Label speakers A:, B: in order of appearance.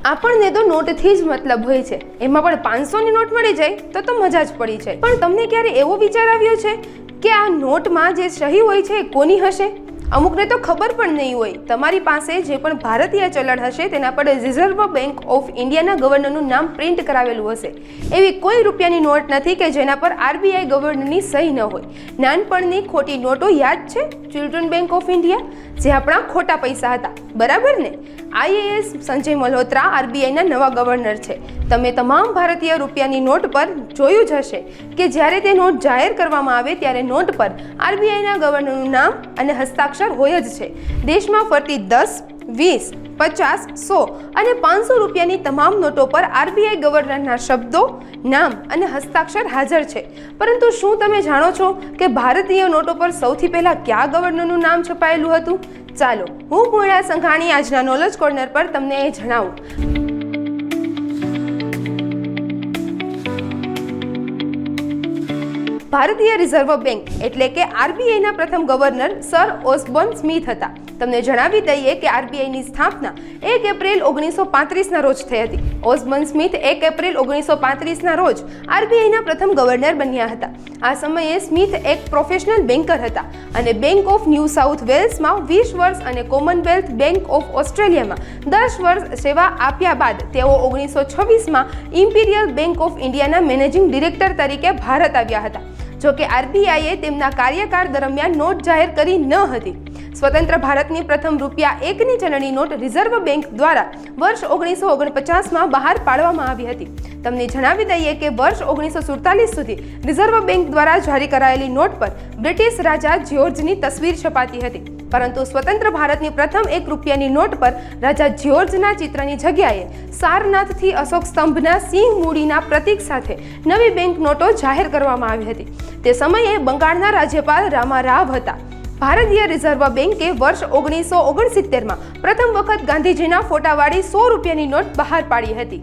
A: આપણને તો નોટથી જ મતલબ હોય છે, એમાં પણ 500ની નોટ મળી જાય તો મજા જ પડી જાય। પણ તમને ક્યારે એવો વિચાર આવ્યો છે કે આ નોટમાં જે સહી હોય છે એ કોની હશે? અમુકને તો ખબર પણ નહીં હોય। તમારી પાસે જે પણ ભારતીય ચલણ હશે તેના પર રિઝર્વ બેંક ઓફ ઇન્ડિયાના ગવર્નરનું નામ પ્રિન્ટ કરાવેલું હશે। એવી કોઈ રૂપિયાની નોટ નથી કે જેના પર આરબીઆઈ ગવર્નરની સહી ન હોય। નાનપણની ખોટી નોટો યાદ છે? ચિલ્ડ્રન બેંક ઓફ ઇન્ડિયા, જે આપણા ખોટા પૈસા હતા, બરાબર ને? આઈએએસ સંજય મલ્હોત્રા આરબીઆઈના નવા ગવર્નર છે। તમે તમામ ભારતીય રૂપિયાની નોટ પર જોયું જ હશે કે જ્યારે તે નોટ જાહેર કરવામાં આવે ત્યારે નોટ પર આરબીઆઈના ગવર્નરનું નામ અને હસ્તાક્ષર હોય જ છે। દેશમાં ફરતી 10, 20, 50, 100 અને 500 રૂપિયાની તમામ નોટો પર આરબીઆઈ ગવર્નરના શબ્દો, નામ અને હસ્તાક્ષર હાજર છે। પરંતુ શું તમે જાણો છો કે ભારતીય નોટો પર સૌથી પહેલા કયા ગવર્નરનું નામ છપાયેલું હતું? ચાલો, હું પૂર્ણા સંઘાણી આજના નોલેજ કોર્નર પર તમને એ જણાવું। ભારતીય રિઝર્વ બેંક એટલે કે આરબીઆઈના પ્રથમ ગવર્નર સર ઓસ્બોર્ન સ્મિથ હતા। તમને જણાવી દઈએ કે આરબીઆઈની સ્થાપના 1 એપ્રિલ 1935ના રોજ થઈ હતી। ઓસ્બોર્ન સ્મિથ 1 એપ્રિલ 1935ના રોજ આરબીઆઈના પ્રથમ ગવર્નર બન્યા હતા। આ સમયે સ્મિથ એક પ્રોફેશનલ બેન્કર હતા અને બેંક ઓફ ન્યૂ સાઉથ વેલ્સમાં 20 વર્ષ અને કોમનવેલ્થ બેંક ઓફ ઓસ્ટ્રેલિયામાં 10 વર્ષ સેવા આપ્યા બાદ તેઓ 1926માં ઇમ્પિરિયલ બેંક ઓફ ઇન્ડિયાના મેનેજિંગ ડિરેક્ટર તરીકે ભારત આવ્યા હતા। જોકે આરબીઆઈએ તેમના કાર્યકાળ દરમિયાન નોટ જાહેર કરી ન હતી। સ્વતંત્ર ભારતની પ્રથમ ₹1ની ચલણી નોટ રિઝર્વ બેંક દ્વારા વર્ષ 1949માં બહાર પાડવામાં આવી હતી। તમને જણાવી દઈએ કે વર્ષ 1947 સુધી રિઝર્વ બેંક દ્વારા જારી કરાયેલી નોટ પર બ્રિટિશ રાજા જ્યોર્જની તસવીર છપાતી હતી, પરંતુ સ્વતંત્ર ભારતની પ્રથમ ₹1ની નોટ પર રાજા જ્યોર્જના ચિત્રની જગ્યાએ સારનાથથી અશોક સ્તંભના સિંહ મૂડીના પ્રતીક સાથે નવી બેંક નોટો જાહેર કરવામાં આવી હતી। તે સમયે બંગાળના રાજ્યપાલ રામારાવ હતા। ભારતીય રિઝર્વ બેંકે વર્ષ 1969માં પ્રથમ વખત ગાંધીજીના ફોટાવાળી ₹100ની નોટ બહાર પાડી હતી।